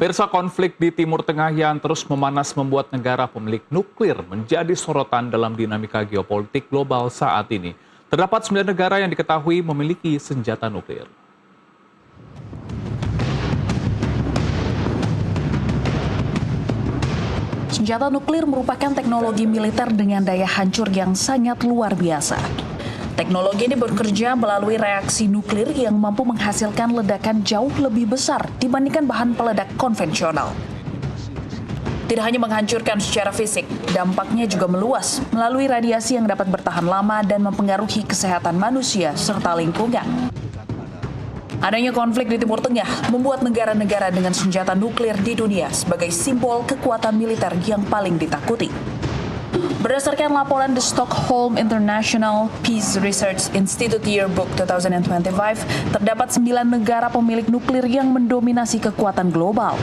Pemirsa, konflik di Timur Tengah yang terus memanas membuat negara pemilik nuklir menjadi sorotan dalam dinamika geopolitik global saat ini. Terdapat 9 negara yang diketahui memiliki senjata nuklir. Senjata nuklir merupakan teknologi militer dengan daya hancur yang sangat luar biasa. Teknologi ini bekerja melalui reaksi nuklir yang mampu menghasilkan ledakan jauh lebih besar dibandingkan bahan peledak konvensional. Tidak hanya menghancurkan secara fisik, dampaknya juga meluas melalui radiasi yang dapat bertahan lama dan mempengaruhi kesehatan manusia serta lingkungan. Adanya konflik di Timur Tengah membuat negara-negara dengan senjata nuklir di dunia sebagai simbol kekuatan militer yang paling ditakuti. Berdasarkan laporan The Stockholm International Peace Research Institute Yearbook 2025, terdapat 9 negara pemilik nuklir yang mendominasi kekuatan global.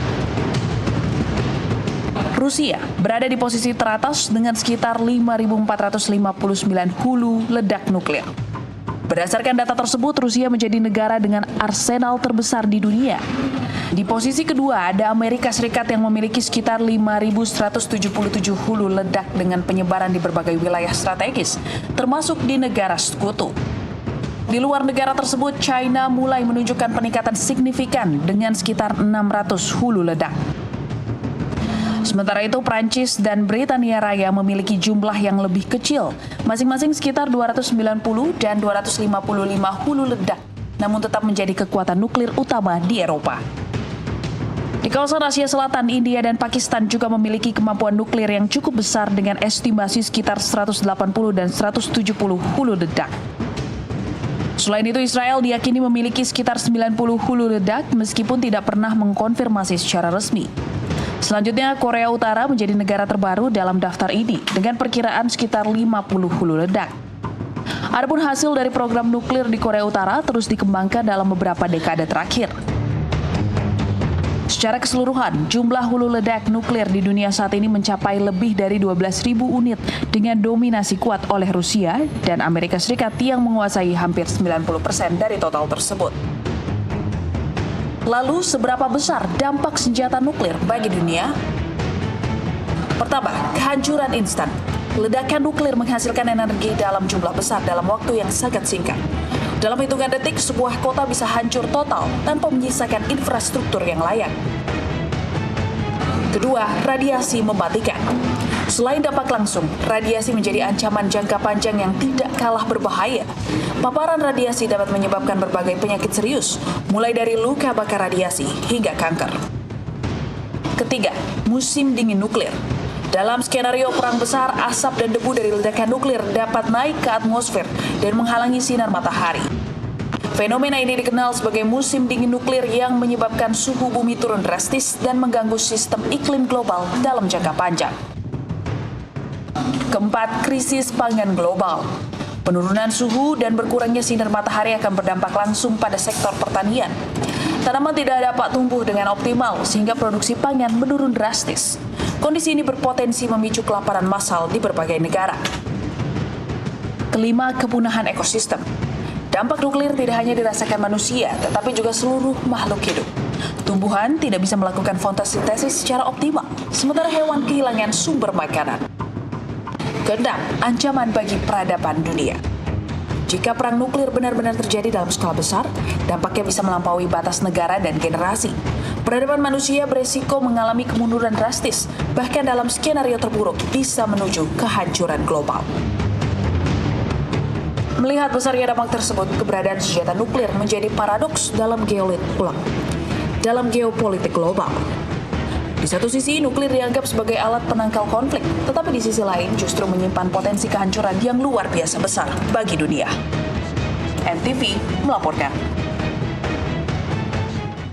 Rusia berada di posisi teratas dengan sekitar 5.459 hulu ledak nuklir. Berdasarkan data tersebut, Rusia menjadi negara dengan arsenal terbesar di dunia. Di posisi kedua ada Amerika Serikat yang memiliki sekitar 5.177 hulu ledak dengan penyebaran di berbagai wilayah strategis, termasuk di negara sekutu. Di luar negara tersebut, China mulai menunjukkan peningkatan signifikan dengan sekitar 600 hulu ledak. Sementara itu, Prancis dan Britania Raya memiliki jumlah yang lebih kecil, masing-masing sekitar 290 dan 255 hulu ledak, namun tetap menjadi kekuatan nuklir utama di Eropa. Di kawasan Asia Selatan, India dan Pakistan juga memiliki kemampuan nuklir yang cukup besar dengan estimasi sekitar 180 dan 170 hulu ledak. Selain itu, Israel diyakini memiliki sekitar 90 hulu ledak meskipun tidak pernah mengkonfirmasi secara resmi. Selanjutnya, Korea Utara menjadi negara terbaru dalam daftar ini dengan perkiraan sekitar 50 hulu ledak. Adapun hasil dari program nuklir di Korea Utara terus dikembangkan dalam beberapa dekade terakhir. Secara keseluruhan, jumlah hulu ledak nuklir di dunia saat ini mencapai lebih dari 12.000 unit dengan dominasi kuat oleh Rusia dan Amerika Serikat yang menguasai hampir 90% dari total tersebut. Lalu, seberapa besar dampak senjata nuklir bagi dunia? Pertama, kehancuran instan. Ledakan nuklir menghasilkan energi dalam jumlah besar dalam waktu yang sangat singkat. Dalam hitungan detik, sebuah kota bisa hancur total tanpa menyisakan infrastruktur yang layak. Kedua, radiasi mematikan. Selain dampak langsung, radiasi menjadi ancaman jangka panjang yang tidak kalah berbahaya. Paparan radiasi dapat menyebabkan berbagai penyakit serius, mulai dari luka bakar radiasi hingga kanker. Ketiga, musim dingin nuklir. Dalam skenario perang besar, asap dan debu dari ledakan nuklir dapat naik ke atmosfer dan menghalangi sinar matahari. Fenomena ini dikenal sebagai musim dingin nuklir yang menyebabkan suhu bumi turun drastis dan mengganggu sistem iklim global dalam jangka panjang. Keempat, krisis pangan global. Penurunan suhu dan berkurangnya sinar matahari akan berdampak langsung pada sektor pertanian. Tanaman tidak dapat tumbuh dengan optimal sehingga produksi pangan menurun drastis. Kondisi ini berpotensi memicu kelaparan massal di berbagai negara. Kelima, kepunahan ekosistem. Dampak nuklir tidak hanya dirasakan manusia, tetapi juga seluruh makhluk hidup. Tumbuhan tidak bisa melakukan fotosintesis secara optimal, sementara hewan kehilangan sumber makanan. Keenam, ancaman bagi peradaban dunia. Jika perang nuklir benar-benar terjadi dalam skala besar, dampaknya bisa melampaui batas negara dan generasi. Peradaban manusia beresiko mengalami kemunduran drastis, bahkan dalam skenario terburuk bisa menuju kehancuran global. Melihat besarnya dampak tersebut, keberadaan senjata nuklir menjadi paradoks dalam geopolitik global. Di satu sisi, nuklir dianggap sebagai alat penangkal konflik, tetapi di sisi lain justru menyimpan potensi kehancuran yang luar biasa besar bagi dunia. NTV melaporkan.